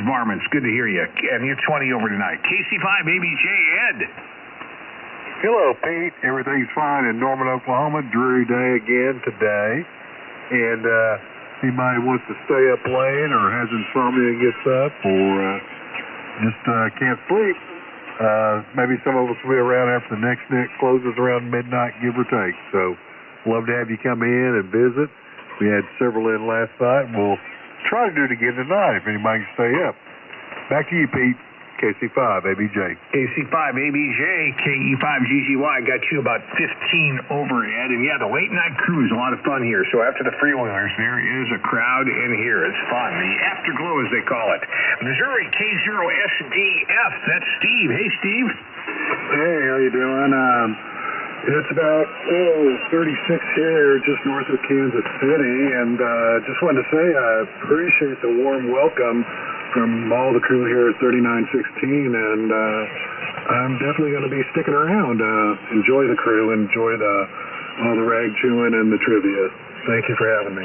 varmints. Good to hear you. And you're 20 over tonight. KC5ABJ Ed. Hello, Pete. Everything's fine in Norman, Oklahoma. Dreary day again today. And anybody wants to stay up late or has insomnia and gets up or just can't sleep, maybe some of us will be around after the next net closes around midnight, give or take. So, love to have you come in and visit. We had several in last night. We'll try to do it again tonight if anybody can stay up. Back to you, Pete. KC5ABJ. KC5ABJ, KE5GGY. Got you about 15 over, Ed. And yeah, the late night crew is a lot of fun here. So after the freewheelers, there is a crowd in here. It's fun. The afterglow, as they call it. Missouri K0SDF. That's Steve. Hey, Steve. Hey, how you doing? It's about 36 here, just north of Kansas City, and just wanted to say I appreciate the warm welcome from all the crew here at 3916, and I'm definitely going to be sticking around. Enjoy the crew, enjoy all the rag chewing and the trivia. Thank you for having me.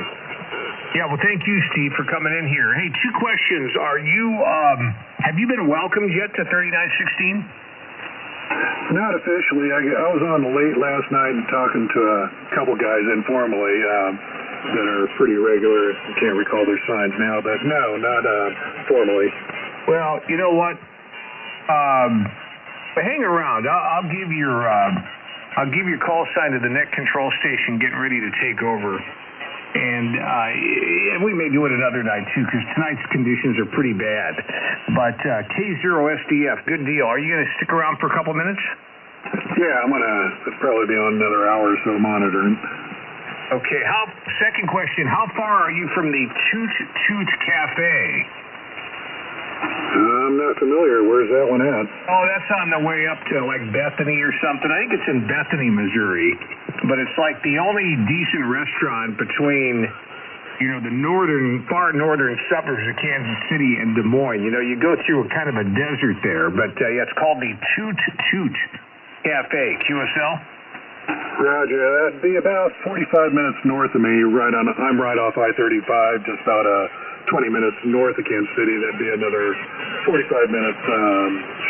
Yeah, well, thank you, Steve, for coming in here. Hey, 2 questions. Have you been welcomed yet to 3916? Not officially. I was on late last night and talking to a couple guys informally that are pretty regular. I can't recall their signs now, but no, not formally. Well, you know what? Hang around. I'll give your call sign to the net control station, getting ready to take over. And we may do it another night, too, because tonight's conditions are pretty bad. But K0SDF, good deal. Are you going to stick around for a couple minutes? Yeah, I'm going to probably be on another hour or so monitoring. Okay, second question, how far are you from the Toot Toot Cafe? I'm not familiar. Where's that one at? Oh, that's on the way up to, like, Bethany or something. I think it's in Bethany, Missouri. But it's like the only decent restaurant between, the far northern suburbs of Kansas City and Des Moines. You go through kind of a desert there. But, yeah, it's called the Toot Toot Cafe. QSL? Roger. That'd be about 45 minutes north of me. I'm right off I-35, just about 20 minutes north of Kansas City. That'd be another 45 minutes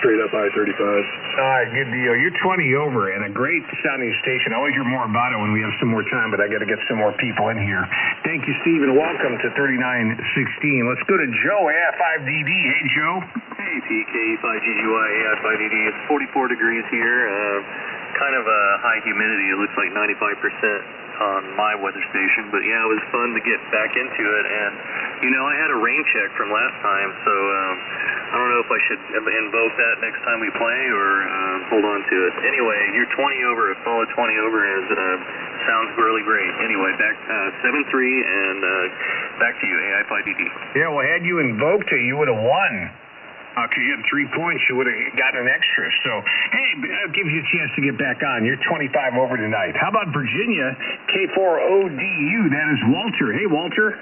straight up I-35. All right, good deal. You're 20 over and a great sounding station. I'll hear more about it when we have some more time, but I got to get some more people in here. Thank you, Steve, and welcome to 3916. Let's go to Joe, AI5DD. Hey, Joe. Hey, PK5GGY, AI5DD. It's 44 degrees here. Kind of high humidity. It looks like 95%. on my weather station. But yeah, it was fun to get back into it. And, you know, I had a rain check from last time, so I don't know if I should invoke that next time we play or hold on to it. Anyway, your 20 over, a solid 20 over sounds really great. Anyway, back 7-3 and back to you, AI5DD. Yeah, well, had you invoked it, you would have won. Because you had 3 points, you would have gotten an extra. So, hey, that gives you a chance to get back on. You're 25 over tonight. How about Virginia, K4ODU? That is Walter. Hey, Walter.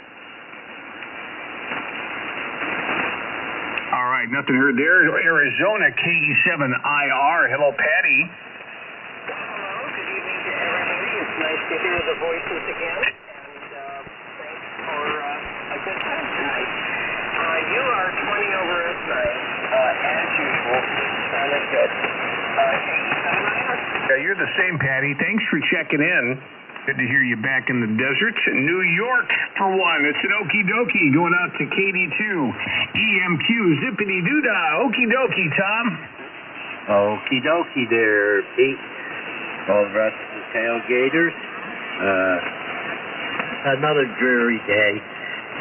All right, nothing heard there. Arizona, KE7IR. Hello, Patty. Hello, good evening to everybody. It's nice to hear the voices again. And thanks for a good time tonight. You are 20 over at night, as usual. Sounded good. Yeah, you're the same, Patty. Thanks for checking in. Good to hear you back in the desert. New York, for one. It's an okie dokie going out to KD2. EMQ, zippity doodah. Okie dokie, Tom. Okie dokie there, Pete. All the rest of the tailgaters. Another dreary day.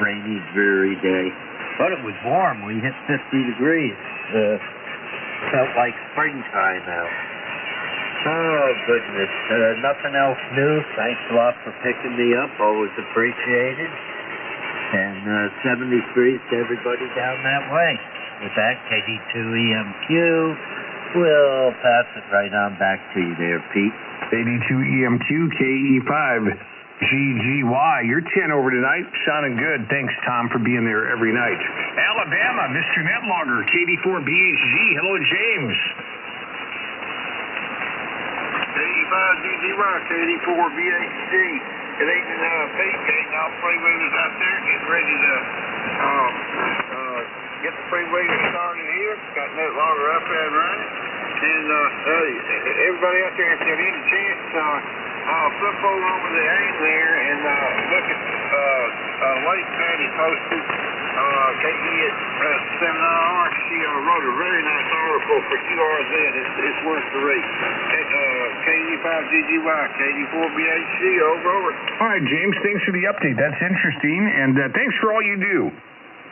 Rainy, dreary day. But it was warm. We hit 50 degrees. Felt like springtime now. Oh, goodness. Nothing else new. Thanks a lot for picking me up. Always appreciated. And 70 degrees to everybody down that way. With that, KD2EMQ. We'll pass it right on back to you there, Pete. KD2EMQ, KE5GGY. You're 10 over tonight. Sounding good. Thanks, Tom, for being there every night. Alabama, Mr. Netlogger, KD4BHG. Hello, James. KD5GGY, KD4BHG. Good evening, Pete. Getting all three wheelers out there, getting ready to get the three wheelers started here. Got Netlogger up there and running. And everybody out there, if you have any chance, flip over the AIM there and look at Lake Patty posted KE at 7IR. She wrote a very nice article for QRZ. It's worth the read. KD5GGY, KD4BHG, over. All right, James, thanks for the update. That's interesting, and thanks for all you do.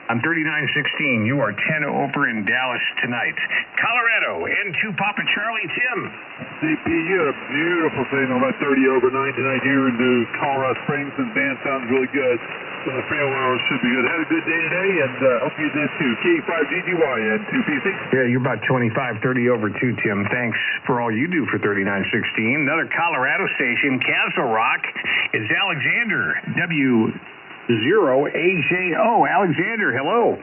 On 3916, you are 10 over in Dallas tonight. Colorado, N2 Papa Charlie, Tim. CP, you had a beautiful signal about 30 over 9 tonight here in Colorado Springs, and band sounds really good. So the field hours should be good. Had a good day today, and hope you did too. K5GGY and 2PC. Yeah, you're about 25, 30 over too, Tim. Thanks for all you do for 3916. Another Colorado station, Castle Rock, is Alexander, W0AJO. Alexander, hello.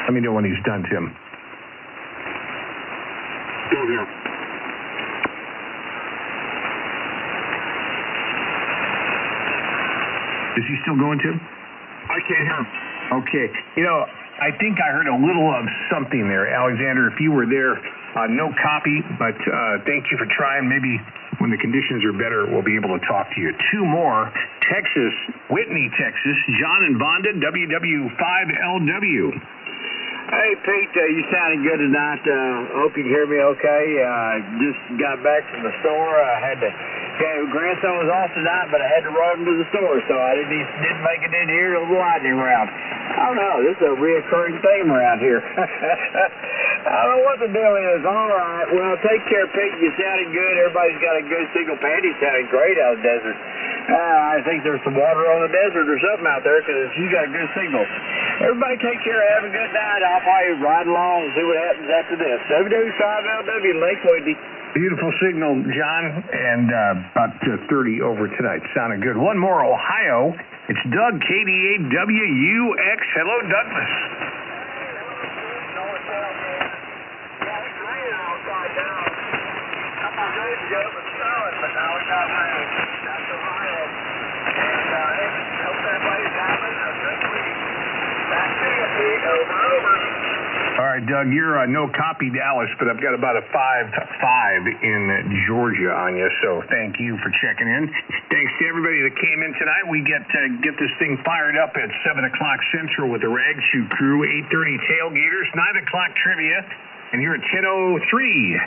Let me know when he's done, Tim. Still here. Is he still going, Tim? I can't hear him. Okay. You know, I think I heard a little of something there. Alexander, if you were there, no copy, but thank you for trying. Maybe when the conditions are better, we'll be able to talk to you. Two more. Texas, Whitney, Texas. John and Vonda, WW5LW. Hey, Pete, you sounded good tonight. Hope you can hear me okay. Just got back from the store. I had to, grandson was off tonight, but I had to run to the store, so I didn't make it in here to the lightning round. I don't know. This is a reoccurring theme around here. I don't know what the deal is. All right. Well, take care, Pete. You sounded good. Everybody's got a good signal. Patty sounded great out of the desert. I think there's some water on the desert or something out there because she's got a good signal. Everybody take care. Have a good night. I'll probably ride along and see what happens after this. WW5LW, Lake Whitney. Beautiful signal, John, and about 30 over tonight. Sounded good. One more, Ohio. It's Doug, KD8WUX. Hello, Douglas. All right, Doug, you're no copy Dallas, but I've got about a 5-5 in Georgia on you, so thank you for checking in. Thanks to everybody that came in tonight. We get this thing fired up at 7 o'clock Central with the Rag Shoot crew, 8:30 tailgaters, 9 o'clock trivia, and here at 10:03.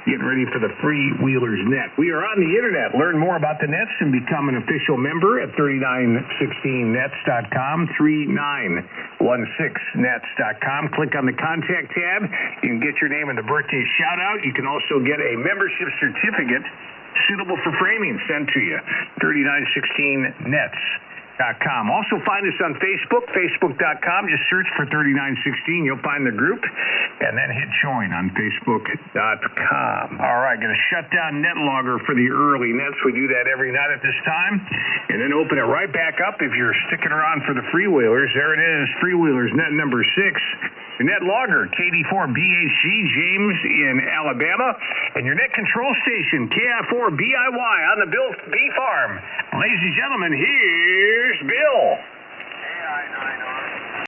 Getting ready for the Freewheelers Net. We are on the internet. Learn more about the Nets and become an official member at 3916nets.com, 3916nets.com. Click on the contact tab. You can get your name in the birthday shout out. You can also get a membership certificate suitable for framing sent to you. 3916nets.com. Also find us on Facebook, facebook.com. Just search for 3916. You'll find the group, and then hit join on facebook.com. All right, going to shut down NetLogger for the early Nets. We do that every night at this time, and then open it right back up if you're sticking around for the Freewheelers. There it is, Freewheelers Net number 6. Your net logger, KD4BHG, James in Alabama, and your net control station, KI4BIY on the Bill B Farm. Ladies and gentlemen, here's